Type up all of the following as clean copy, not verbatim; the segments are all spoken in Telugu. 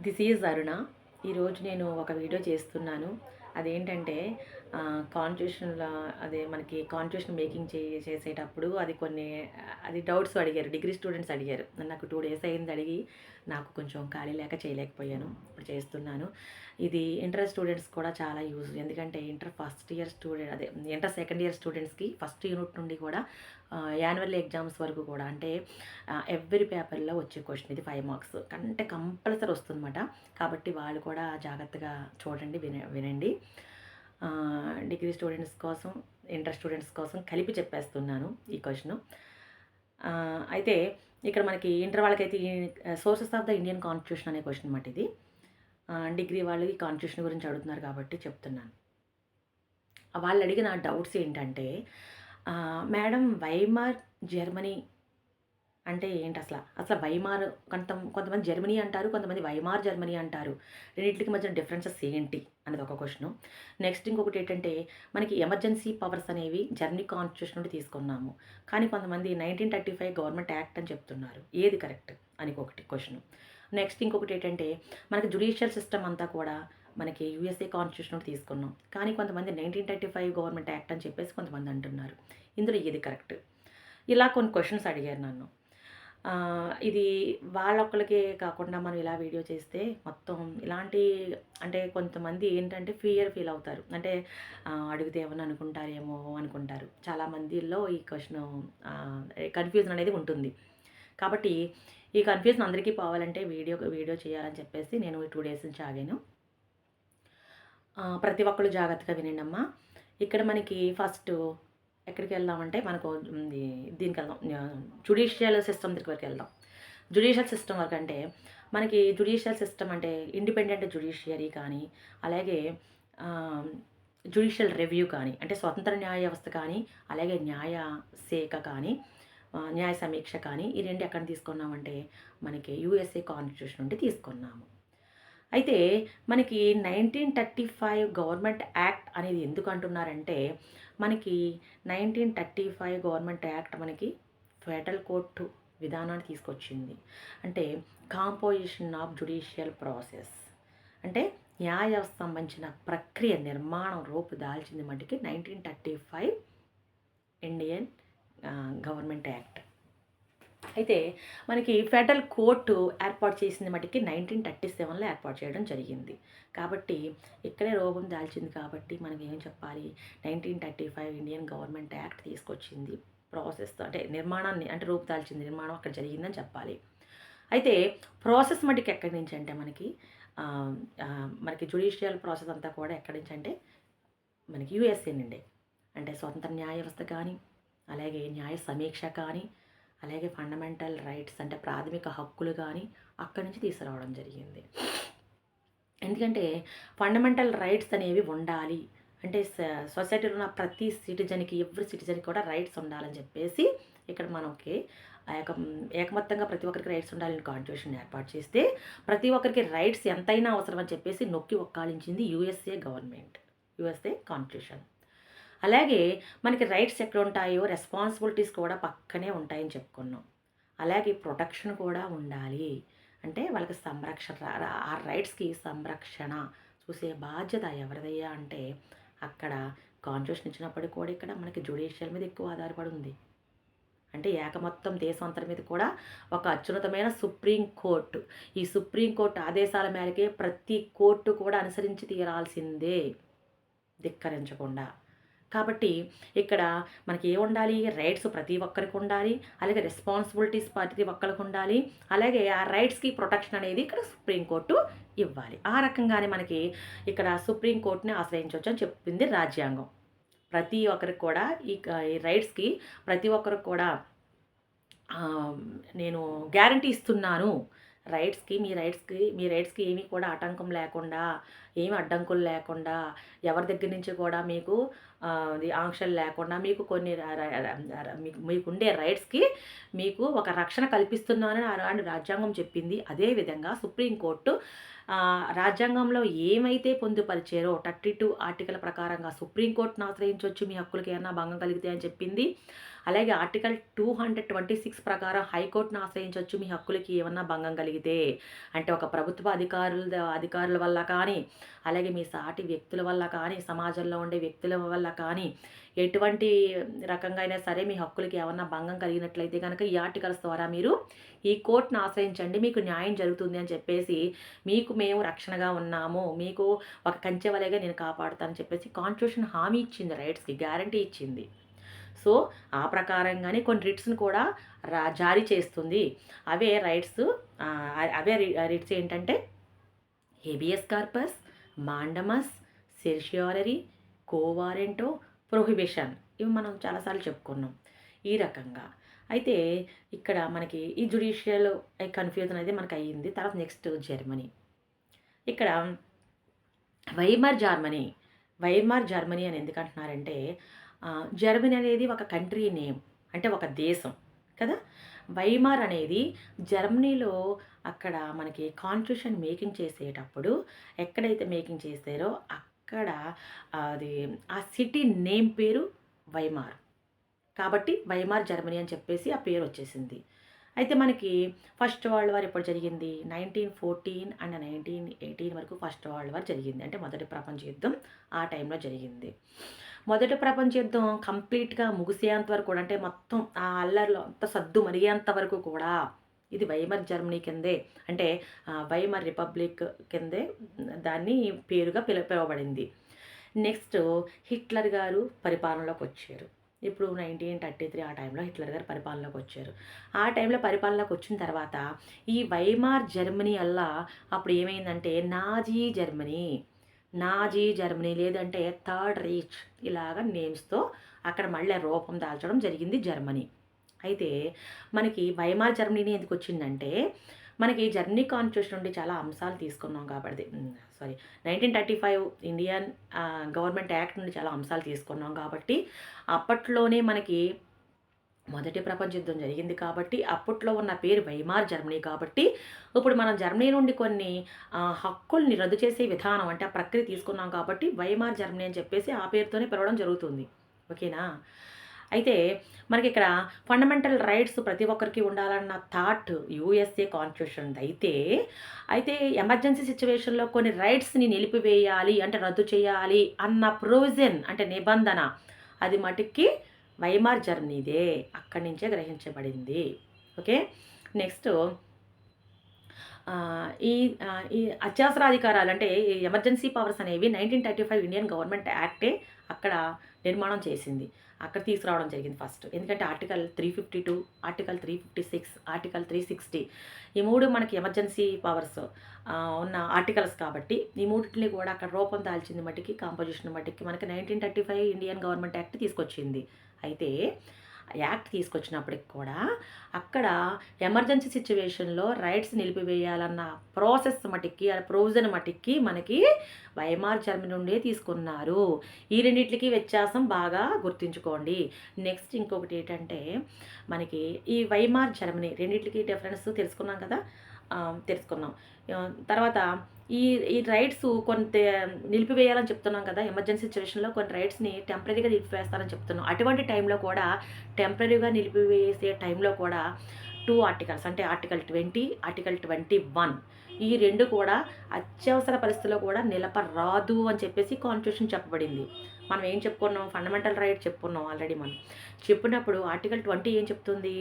దిస్ ఈజ్ అరుణ. ఈరోజు నేను ఒక వీడియో చేస్తున్నాను. అదేంటంటే కాన్స్టిట్యూషన్‌లో అదే మనకి కాన్స్టిట్యూషన్ మేకింగ్ చేసేటప్పుడు అది డౌట్స్ అడిగారు. డిగ్రీ స్టూడెంట్స్ అడిగారు. నాకు 2 డేస్ అయింది అడిగి. నాకు కొంచెం ఖాళీ లేక చేయలేకపోయాను. ఇప్పుడు చేస్తున్నాను. ఇది ఇంటర్ స్టూడెంట్స్ కూడా చాలా యూజ్. ఎందుకంటే ఇంటర్ ఫస్ట్ ఇయర్ స్టూడెంట్ అదే ఇంటర్ సెకండ్ ఇయర్ స్టూడెంట్స్‌కి ఫస్ట్ యూనిట్ నుండి కూడా యాన్యువల్ ఎగ్జామ్స్ వరకు కూడా అంటే ఎవ్రీ పేపర్‌లో వచ్చే క్వెషన్ ఇది 5 మార్క్స్. అంటే కంపల్సరీ వస్తుందన్నమాట. కాబట్టి వాళ్ళు కూడా జాగ్రత్తగా చూడండి, వినండి. డిగ్రీ స్టూడెంట్స్ కోసం, ఇంటర్ స్టూడెంట్స్ కోసం కలిపి చెప్పేస్తున్నాను ఈ క్వెషను. అయితే ఇక్కడ మనకి ఇంటర్ వాళ్ళకైతే sources of the Indian constitution అనే క్వెషన్ అనమాట ఇది. డిగ్రీ వాళ్ళు ఈ కాన్స్టిట్యూషన్ గురించి అడుగుతున్నారు కాబట్టి చెప్తున్నాను. వాళ్ళు అడిగిన డౌట్స్ ఏంటంటే, మేడం వైమార్ జర్మనీ అంటే ఏంటి అసల? అసలు వైమార్ కొంతమంది జర్మనీ అంటారు. కొంతమంది వైమార్ జర్మనీ అంటారు. రెండిట్లికి మధ్యన డిఫరెన్సెస్ ఏంటి? అనేది ఒక క్వెషను. నెక్స్ట్ ఇంకొకటి ఏంటంటే, మనకి ఎమర్జెన్సీ పవర్స్ అనేవి జర్మనీ కాన్స్టిట్యూషన్ నుండి తీసుకున్నాము. కానీ కొంతమంది 1935 గవర్నమెంట్ యాక్ట్ అని చెప్తున్నారు. ఏది కరెక్ట్? అని ఒకటి క్వెషను. నెక్స్ట్ ఇంకొకటి ఏంటంటే, మనకి జ్యుడిషియల్ సిస్టమ్ అంతా కూడా మనకి యూఎస్ఏ కాన్స్టిట్యూషన్ నుండి తీసుకున్నాం. కానీ కొంతమంది 1935 గవర్నమెంట్ యాక్ట్ అని చెప్పేసి కొంతమంది అంటున్నారు. ఇందులో ఏది కరెక్ట్? ఇలా కొన్ని క్వెషన్స్ అడిగారు నన్ను. ఇది వాళ్ళొక్కళ్ళకే కాకుండా మనం ఇలా వీడియో చేస్తే మొత్తం ఇలాంటి అంటే కొంతమంది ఏంటంటే ఫీల్ అవుతారు. అంటే అడిగితే ఏమన్నా అనుకుంటారేమో అనుకుంటారు. చాలా మందిలో ఈ క్వెషను కన్‌ఫ్యూజన్ అనేది ఉంటుంది. కాబట్టి ఈ కన్‌ఫ్యూజన్ అందరికీ పోవాలంటే వీడియో చేయాలని చెప్పేసి నేను 2 డేస్ నుంచి ఆగాను. ప్రతి ఒక్కళ్ళు జాగ్రత్తగా వినండమ్మా. ఇక్కడ మనకి ఫస్టు ఎక్కడికెళ్దామంటే మనకు దీనికెళ్దాం. జ్యుడిషియల్ సిస్టమ్ దగ్గరికి వెళ్దాం. జ్యుడిషియల్ సిస్టమ్ వరకంటే మనకి జ్యుడిషియల్ సిస్టమ్ అంటే ఇండిపెండెంట్ జ్యుడిషియరీ కానీ, అలాగే జ్యుడిషియల్ రివ్యూ కానీ, అంటే స్వతంత్ర న్యాయ వ్యవస్థ కానీ, అలాగే న్యాయ శాఖ కానీ, న్యాయ సమీక్ష కానీ ఈ 2 ఎక్కడ తీసుకున్నామంటే మనకి యూఎస్ఏ కాన్స్టిట్యూషన్ నుండి తీసుకున్నాము. అయితే మనకి 1935 గవర్నమెంట్ యాక్ట్ అనేది ఎందుకు అంటున్నారంటే, మనకి 1935 గవర్నమెంట్ యాక్ట్ మనకి ఫెడరల్ కోర్టు విధానాన్ని తీసుకొచ్చింది. అంటే కాంపోజిషన్ ఆఫ్ జ్యుడిషియల్ ప్రాసెస్ అంటే న్యాయ వ్యవస్థ సంబంధించిన ప్రక్రియ నిర్మాణం రూపు దాల్చింది మటుకి 1935 ఇండియన్ గవర్నమెంట్ యాక్ట్. అయితే మనకి ఫెడరల్ కోర్టు ఏర్పాటు చేసింది మటుకి 1937లో ఏర్పాటు చేయడం జరిగింది. కాబట్టి ఇక్కడే రూపం దాల్చింది కాబట్టి మనకి ఏం చెప్పాలి, 1935 ఇండియన్ గవర్నమెంట్ యాక్ట్ తీసుకొచ్చింది. ప్రాసెస్ అంటే నిర్మాణాన్ని అంటే రూపుదాల్చింది నిర్మాణం అక్కడ జరిగిందని చెప్పాలి. అయితే ప్రాసెస్ మటుకు ఎక్కడి నుంచి అంటే మనకి జ్యుడిషియల్ ప్రాసెస్ అంతా కూడా ఎక్కడి నుంచి అంటే మనకి యూఎస్ఏ నుండి. అంటే స్వతంత్ర న్యాయ వ్యవస్థ కానీ, అలాగే న్యాయ సమీక్ష కానీ, అలాగే ఫండమెంటల్ రైట్స్ అంటే ప్రాథమిక హక్కులు కానీ అక్కడి నుంచి తీసుకురావడం జరిగింది. ఎందుకంటే ఫండమెంటల్ రైట్స్ అనేవి ఉండాలి. అంటే సొసైటీలో ఉన్న ప్రతి సిటిజన్కి ఎవ్రీ సిటిజన్కి కూడా రైట్స్ ఉండాలని చెప్పేసి ఇక్కడ మనకి ఏకమత్తంగా ప్రతి ఒక్కరికి రైట్స్ ఉండాలని కాన్స్టిట్యూషన్ ఏర్పాటు చేస్తే ప్రతి ఒక్కరికి రైట్స్ ఎంతైనా అవసరం అని చెప్పేసి నొక్కి ఒక్కాలించింది యూఎస్ఏ గవర్నమెంట్, యూఎస్ఏ కాన్స్టిట్యూషన్. అలాగే మనకి రైట్స్ ఎక్కడ ఉంటాయో రెస్పాన్సిబిలిటీస్ కూడా పక్కనే ఉంటాయని చెప్పుకున్నాం. అలాగే ప్రొటెక్షన్ కూడా ఉండాలి. అంటే వాళ్ళకి సంరక్షణ, ఆ రైట్స్కి సంరక్షణ చూసే బాధ్యత ఎవరిదయ్యా అంటే అక్కడ కాన్స్టిట్యూషన్ ఇచ్చినప్పటికీ కూడా ఇక్కడ మనకి జ్యుడిషియల్ మీద ఎక్కువ ఆధారపడి ఉంది. అంటే మొత్తం దేశం అంతటి మీద కూడా ఒక అత్యున్నతమైన సుప్రీం కోర్టు. ఈ సుప్రీం కోర్టు ఆదేశాల మేరకే ప్రతి కోర్టు కూడా అనుసరించి తీరాల్సిందే, ధిక్కరించకుండా. కాబట్టి ఇక్కడ మనకి ఏముండాలి, రైట్స్ ప్రతి ఒక్కరికి ఉండాలి, అలాగే రెస్పాన్సిబిలిటీస్ ప్రతి ఒక్కరికి ఉండాలి, అలాగే ఆ రైట్స్కి ప్రొటెక్షన్ అనేది ఇక్కడ సుప్రీంకోర్టు ఇవ్వాలి. ఆ రకంగానే మనకి ఇక్కడ సుప్రీంకోర్టుని ఆశ్రయించవచ్చు అని చెప్పింది రాజ్యాంగం. ప్రతి ఒక్కరికి కూడా ఈ రైట్స్కి ప్రతి ఒక్కరికి కూడా నేను గ్యారంటీ ఇస్తున్నాను. మీ రైట్స్కి ఏమీ కూడా ఆటంకం లేకుండా, ఏమి అడ్డంకులు లేకుండా, ఎవరి దగ్గర నుంచి కూడా మీకు అది ఆంక్షలు లేకుండా మీకు కొన్ని మీకుండే రైట్స్కి మీకు ఒక రక్షణ కల్పిస్తున్నానని ఆనాడు రాజ్యాంగం చెప్పింది. అదేవిధంగా సుప్రీంకోర్టు రాజ్యాంగంలో ఏమైతే పొందుపరిచారో 32 ఆర్టికల్ ప్రకారంగా సుప్రీంకోర్టును ఆశ్రయించవచ్చు మీ హక్కులకి ఏమన్నా భంగం కలిగితే అని చెప్పింది. అలాగే ఆర్టికల్ 226 ప్రకారం హైకోర్టును ఆశ్రయించవచ్చు మీ హక్కులకి ఏమన్నా భంగం కలిగితే. అంటే ఒక ప్రభుత్వ అధికారుల వల్ల కానీ, అలాగే మీ సాటి వ్యక్తుల వల్ల కానీ, సమాజంలో ఉండే వ్యక్తుల వల్ల కానీ ఎటువంటి రకంగా అయినా సరే మీ హక్కులకి ఏమన్నా భంగం కలిగినట్లయితే కనుక ఈ ఆర్టికల్స్ ద్వారా మీరు ఈ కోర్టును ఆశ్రయించండి, మీకు న్యాయం జరుగుతుంది అని చెప్పేసి, మీకు మేము రక్షణగా ఉన్నాము, మీకు ఒక కంచె వలెగా నేను కాపాడుతానని చెప్పేసి కాన్స్టిట్యూషన్ హామీ ఇచ్చింది, రైట్స్కి గ్యారంటీ ఇచ్చింది. సో ఆ ప్రకారంగానే కొన్ని రిట్స్ని కూడా జారీ చేస్తుంది. అవే రైట్స్ రిట్స్ ఏంటంటే habeas corpus, mandamus, certiorari, quo warranto, prohibition. ఇవి మనం చాలాసార్లు చెప్పుకున్నాం ఈ రకంగా. అయితే ఇక్కడ మనకి ఈ జ్యుడిషియల్ కన్ఫ్యూజన్ అనేది మనకు అయ్యింది. తర్వాత నెక్స్ట్ జర్మనీ. ఇక్కడ వైమార్ జర్మనీ అని ఎందుకు అంటున్నారంటే జర్మనీ అనేది ఒక కంట్రీ నేమ్, అంటే ఒక దేశం కదా. వైమార్ అనేది జర్మనీలో అక్కడ మనకి కాన్స్టిట్యూషన్ మేకింగ్ చేసేటప్పుడు ఎక్కడైతే మేకింగ్ చేశారో అక్కడ అది ఆ సిటీ నేమ్ పేరు వైమార్, కాబట్టి వైమార్ జర్మనీ అని చెప్పేసి ఆ పేరు వచ్చేసింది. అయితే మనకి ఫస్ట్ వరల్డ్ వార్ ఎప్పుడు జరిగింది? 1914 అండ్ 1918 వరకు ఫస్ట్ వరల్డ్ వార్ జరిగింది. అంటే మొదటి ప్రపంచ యుద్ధం ఆ టైంలో జరిగింది. మొదటి ప్రపంచ యుద్ధం కంప్లీట్గా ముగిసేంత వరకు కూడా, అంటే మొత్తం ఆ అల్లర్లో అంత సద్దు మరిగేంత వరకు కూడా ఇది వైమర్ జర్మనీ కిందే, అంటే వైమర్ రిపబ్లిక్ కిందే దాన్ని పేరుగా పిలువబడింది. నెక్స్ట్ హిట్లర్ గారు పరిపాలనలోకి వచ్చారు. ఇప్పుడు 1933 ఆ టైంలో హిట్లర్ గారు పరిపాలనలోకి వచ్చారు. ఆ టైంలో పరిపాలనలోకి వచ్చిన తర్వాత ఈ వైమార్ జర్మనీ అల్లా అప్పుడు ఏమైందంటే నాజీ జర్మనీ లేదంటే థర్డ్ రీచ్ ఇలాగ నేమ్స్తో అక్కడ మళ్ళీ రూపం దాల్చడం జరిగింది జర్మనీ. అయితే మనకి వైమార్ జర్మనీని ఎందుకు వచ్చిందంటే మనకి జర్మనీ కాన్స్టిట్యూషన్ నుండి చాలా అంశాలు తీసుకున్నాం కాబట్టి 1935 ఇండియన్ గవర్నమెంట్ యాక్ట్ నుండి చాలా అంశాలు తీసుకున్నాం కాబట్టి అప్పట్లోనే మనకి మొదటి ప్రపంచ యుద్ధం జరిగింది కాబట్టి అప్పట్లో ఉన్న పేరు వైమార్ జర్మనీ. కాబట్టి ఇప్పుడు మనం జర్మనీ నుండి కొన్ని హక్కుల్ని రద్దు చేసే విధానం, అంటే ఆ ప్రక్రియ తీసుకున్నాం కాబట్టి వైమార్ జర్మనీ అని చెప్పేసి ఆ పేరుతోనే పిలవడం జరుగుతుంది. ఓకేనా. అయితే మనకి ఇక్కడ ఫండమెంటల్ రైట్స్ ప్రతి ఒక్కరికి ఉండాలన్న థాట్ యూఎస్ఏ కాన్స్టిట్యూషన్ అయితే ఎమర్జెన్సీ సిచ్యువేషన్లో కొన్ని రైట్స్ని నిలిపివేయాలి, అంటే రద్దు చేయాలి అన్న ప్రొవిజన్, అంటే నిబంధన అది మటుకి వైమార్ జర్మనీదే, అక్కడి నుంచే గ్రహించబడింది. ఓకే. నెక్స్ట్ ఈ ఈ అత్యవసర అధికారాలు, అంటే ఎమర్జెన్సీ పవర్స్ అనేవి 1935 ఇండియన్ గవర్నమెంట్ యాక్టే అక్కడ నిర్మాణం చేసింది, అక్కడ తీసుకురావడం జరిగింది ఫస్ట్. ఎందుకంటే ఆర్టికల్ 352, ఆర్టికల్ 356, ఆర్టికల్ 360 ఈ మూడు మనకి ఎమర్జెన్సీ పవర్స్ ఉన్న ఆర్టికల్స్ కాబట్టి ఈ మూడింటిని కూడా అక్కడ రూపం దాల్చింది మట్టికి, కాంపోజిషన్ మట్టికి మనకి 1935 ఇండియన్ గవర్నమెంట్ యాక్ట్ తీసుకొచ్చింది. అయితే యాక్ట్ తీసుకొచ్చినప్పటికి కూడా అక్కడ ఎమర్జెన్సీ సిచ్యువేషన్లో రైట్స్ నిలిపివేయాలన్న ప్రాసెస్ మటుకి, ఆ ప్రొవిజన్ మటుకి మనకి వైమార్ జర్మనీ నుండే తీసుకున్నారు. ఈ రెండింటికి వ్యత్యాసం బాగా గుర్తుంచుకోండి. నెక్స్ట్ ఇంకొకటి ఏంటంటే మనకి ఈ వైమార్ జర్మనీ రెండింటికి డిఫరెన్స్ తెలుసుకున్నాం కదా, తెలుసుకున్నాం. తర్వాత ఈ రైట్స్ కొంత నిలిపివేయాలని చెప్తున్నాం కదా, ఎమర్జెన్సీ సిచ్యువేషన్లో కొన్ని రైట్స్ని టెంపరీగా నిలిపివేస్తారని చెప్తున్నాం. అటువంటి టైంలో కూడా టెంపరీగా నిలిపివేసే టైంలో కూడా 2 ఆర్టికల్స్, అంటే ఆర్టికల్ 20, ఆర్టికల్ 21 ఈ రెండు కూడా అత్యవసర పరిస్థితుల్లో కూడా నిలపరాదు అని చెప్పేసి కాన్స్టిట్యూషన్ చెప్పబడింది. మనం ఏం చెప్పుకున్నాం? ఫండమెంటల్ రైట్ చెప్పుకున్నాం ఆల్రెడీ. మనం చెప్పినప్పుడు ఆర్టికల్ 20 ఏం చెప్తుంది?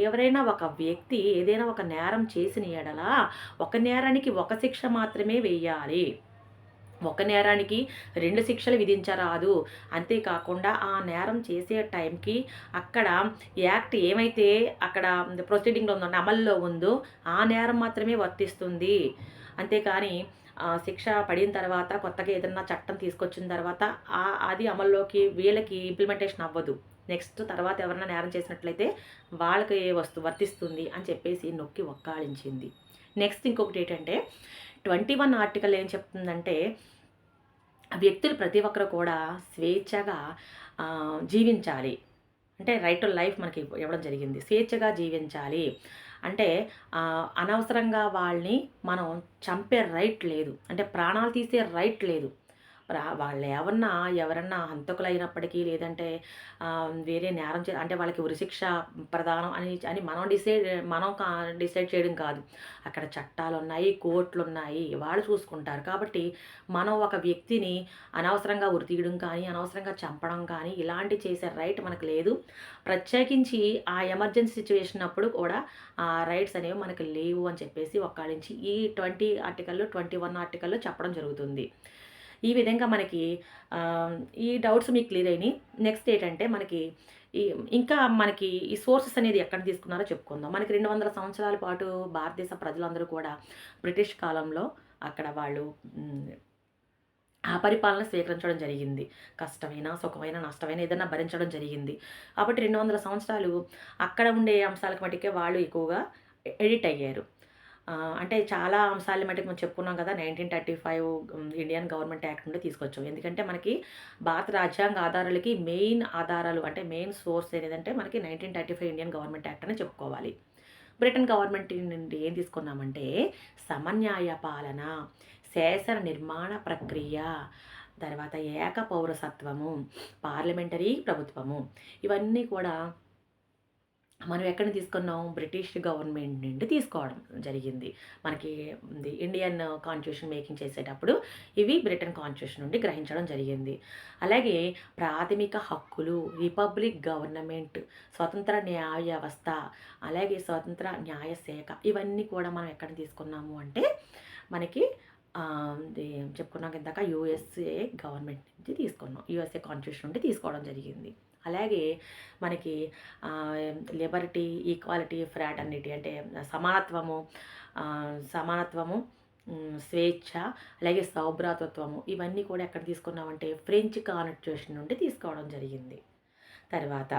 ఎవరైనా ఒక వ్యక్తి ఏదైనా ఒక నేరం చేసిన ఎడల ఒక నేరానికి ఒక శిక్ష మాత్రమే వేయాలి, ఒక నేరానికి 2 శిక్షలు విధించరాదు. అంతేకాకుండా ఆ నేరం చేసే టైంకి అక్కడ యాక్ట్ ఏమైతే అక్కడ ప్రొసీడింగ్లో ఉందో, అమల్లో ఉందో ఆ నేరం మాత్రమే వర్తిస్తుంది. అంతేకాని శిక్ష పడిన తర్వాత కొత్తగా ఏదన్నా చట్టం తీసుకొచ్చిన తర్వాత అది అమల్లోకి వీళ్ళకి ఇంప్లిమెంటేషన్ అవ్వదు. నెక్స్ట్ తర్వాత ఎవరైనా నేరం చేసినట్లయితే వాళ్ళకి వర్తిస్తుంది అని చెప్పేసి నొక్కి ఒక్కాళించింది. నెక్స్ట్ ఇంకొకటి ఏంటంటే 21 ఆర్టికల్ ఏం చెప్తుందంటే వ్యక్తులు ప్రతి ఒక్కరు కూడా స్వేచ్ఛగా జీవించాలి. అంటే రైట్ టు లైఫ్ మనకి ఇవ్వడం జరిగింది. స్వేచ్ఛగా జీవించాలి. అంటే అనవసరంగా వాళ్ళని మనం చంపే రైట్ లేదు. అంటే ప్రాణాలు తీసే రైట్ లేదు. వాళ్ళు ఎవరన్నా హంతకులైనప్పటికీ లేదంటే వేరే నేరం అంటే వాళ్ళకి ఉరిశిక్ష ప్రదానం అని మనం డిసైడ్ చేయడం కాదు. అక్కడ చట్టాలున్నాయి, కోర్టులున్నాయి, వాళ్ళు చూసుకుంటారు. కాబట్టి మనం ఒక వ్యక్తిని అనవసరంగా ఉరి తీయడం కానీ, అనవసరంగా చంపడం కానీ ఇలాంటివి చేసే రైట్ మనకు లేదు. ప్రత్యేకించి ఆ ఎమర్జెన్సీ సిచ్యువేషన్ అప్పుడు కూడా ఆ రైట్స్ అనేవి మనకు లేవు అని చెప్పేసి ఒక్కాడించి ఈ 20 ఆర్టికల్‌లో 21 ఆర్టికల్‌లో చెప్పడం జరుగుతుంది. ఈ విధంగా మనకి ఈ డౌట్స్ మీకు క్లియర్ అయినాయి. నెక్స్ట్ ఏంటంటే మనకి ఇంకా మనకి ఈ సోర్సెస్ అనేది ఎక్కడ తీసుకున్నారో చెప్పుకుందాం. మనకి 200 సంవత్సరాల పాటు భారతదేశ ప్రజలందరూ కూడా బ్రిటిష్ కాలంలో అక్కడ వాళ్ళు ఆ పరిపాలన స్వీకరించడం జరిగింది. కష్టమైన, సుఖమైన, నష్టమైన ఏదైనా భరించడం జరిగింది. కాబట్టి 200 సంవత్సరాలు అక్కడ ఉండే అంశాలకు మట్టుకే వాళ్ళు ఎక్కువగా ఎడిట్ అయ్యారు. అంటే చాలా అంశాల మటుకు మనం చెప్పుకున్నాం కదా! 1935 ఇండియన్ గవర్నమెంట్ యాక్ట్ నుండి తీసుకొచ్చాం. ఎందుకంటే మనకి భారత రాజ్యాంగ ఆధారాలకి మెయిన్ ఆధారాలు అంటే మెయిన్ సోర్స్ ఏదంటే మనకి 1935 ఇండియన్ గవర్నమెంట్ యాక్ట్ అని చెప్పుకోవాలి. బ్రిటన్ గవర్నమెంట్ నుండి ఏం తీసుకున్నామంటే సమన్యాయ పాలన, శాసన నిర్మాణ ప్రక్రియ, తర్వాత ఏక పౌరసత్వము, పార్లమెంటరీ ప్రభుత్వము ఇవన్నీ కూడా మనం ఎక్కడ తీసుకున్నాం? బ్రిటిష్ గవర్నమెంట్ నుండి తీసుకోవడం జరిగింది. మనకి ఇండియన్ కాన్స్టిట్యూషన్ మేకింగ్ చేసేటప్పుడు ఇవి బ్రిటన్ కాన్స్టిట్యూషన్ నుండి గ్రహించడం జరిగింది. అలాగే ప్రాథమిక హక్కులు, రిపబ్లిక్ గవర్నమెంట్, స్వతంత్ర న్యాయ వ్యవస్థ, అలాగే స్వతంత్ర న్యాయ శాఖ ఇవన్నీ కూడా మనం ఎక్కడ తీసుకున్నాము అంటే మనకి చెప్పుకున్నాం ఇందాక యూఎస్ఏ గవర్నమెంట్ నుంచి తీసుకున్నాం. యూఎస్ఏ కాన్స్టిట్యూషన్ నుండి తీసుకోవడం జరిగింది. అలాగే మనకి లిబర్టీ, ఈక్వాలిటీ, ఫ్రాటర్నిటీ అంటే సమానత్వము, స్వేచ్ఛ, అలాగే సౌభ్రాతత్వము ఇవన్నీ కూడా ఎక్కడ తీసుకున్నామంటే ఫ్రెంచ్ కాన్స్టిట్యూషన్ నుండి తీసుకోవడం జరిగింది. తర్వాత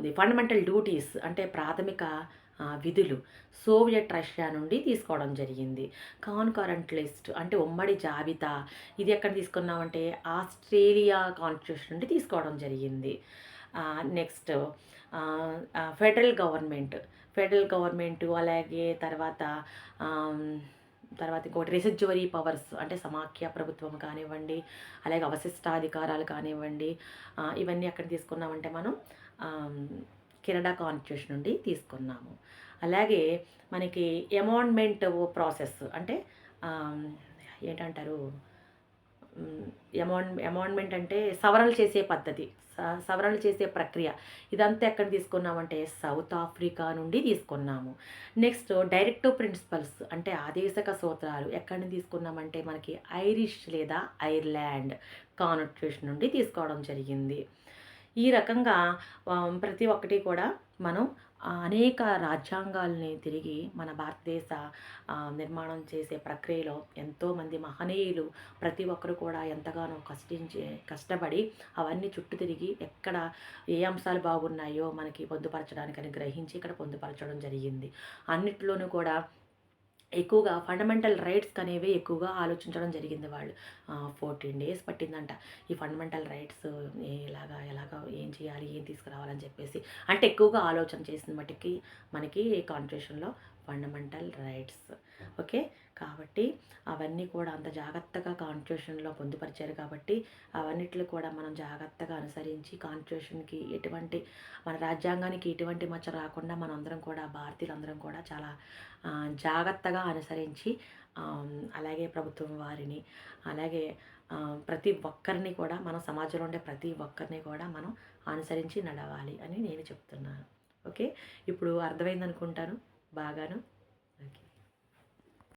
ది ఫండమెంటల్ డ్యూటీస్ అంటే ప్రాథమిక విధులు సోవియట్ రష్యా నుండి తీసుకోవడం జరిగింది. కాన్కరెంట్ లిస్ట్ అంటే ఉమ్మడి జాబితా ఇది ఎక్కడ తీసుకున్నామంటే ఆస్ట్రేలియా కాన్స్టిట్యూషన్ నుండి తీసుకోవడం జరిగింది. నెక్స్ట్ ఫెడరల్ గవర్నమెంట్ అలాగే తర్వాత ఇంకోటి రెసిడ్యువరీ పవర్స్ అంటే సమాఖ్య ప్రభుత్వం కానివ్వండి, అలాగే అవశిష్టాధికారాలు కానివ్వండి, ఇవన్నీ ఎక్కడ తీసుకున్నామంటే మనం కెనడా కాన్స్టిట్యూషన్ నుండి తీసుకున్నాము. అలాగే మనకి అమెండ్మెంట్ ప్రాసెస్ అంటే ఏంటంటారు అమెండ్మెంట్ అంటే సవరణలు చేసే పద్ధతి, సవరణలు చేసే ప్రక్రియ ఇదంతా ఎక్కడ తీసుకున్నామంటే సౌత్ ఆఫ్రికా నుండి తీసుకున్నాము. నెక్స్ట్ డైరెక్టివ్ ప్రిన్సిపల్స్ అంటే ఆదేశక సూత్రాలు ఎక్కడి తీసుకున్నామంటే మనకి ఐరిష్ లేదా ఐర్లాండ్ కాన్స్టిట్యూషన్ నుండి తీసుకోవడం జరిగింది. ఈ రకంగా ప్రతి ఒక్కటి కూడా మనం అనేక రాజ్యాంగాల్ని తిరిగి మన భారతదేశ నిర్మాణం చేసే ప్రక్రియలో ఎంతోమంది మహనీయులు ప్రతి ఒక్కరు కూడా ఎంతగానో కష్టపడి అవన్నీ చుట్టూ తిరిగి ఎక్కడ ఏ అంశాలు బాగున్నాయో మనకి పొందుపరచడానికని గ్రహించి ఇక్కడ పొందుపరచడం జరిగింది. అన్నిట్లోనూ కూడా ఎక్కువగా ఫండమెంటల్ రైట్స్ అనేవి ఎక్కువగా ఆలోచించడం జరిగింది వాళ్ళు. 14 days పట్టిందంట ఈ ఫండమెంటల్ రైట్స్ ఎలాగా ఏం చేయాలి, ఏం తీసుకురావాలని చెప్పేసి. అంటే ఎక్కువగా ఆలోచన చేసిన మట్టుకి మనకి కాన్స్టిట్యూషన్లో ఫండమెంటల్ రైట్స్. ఓకే, కాబట్టి అవన్నీ కూడా అంత జాగ్రత్తగా కాన్స్టిట్యూషన్లో పొందుపరిచారు కాబట్టి అవన్నిటిని కూడా మనం జాగ్రత్తగా అనుసరించి కాన్స్టిట్యూషన్కి మన రాజ్యాంగానికి ఎటువంటి మచ్చ రాకుండా మనందరం కూడా భారతీయులందరం కూడా చాలా జాగ్రత్తగా అనుసరించి అలాగే ప్రభుత్వం వారిని అలాగే ప్రతి ఒక్కరిని కూడా మన సమాజంలో ఉండే ప్రతి ఒక్కరిని కూడా మనం అనుసరించి నడవాలి అని నేను చెప్తున్నాను. ఓకే, ఇప్పుడు అర్థమైంది అనుకుంటాను బాగాను. ఓకే.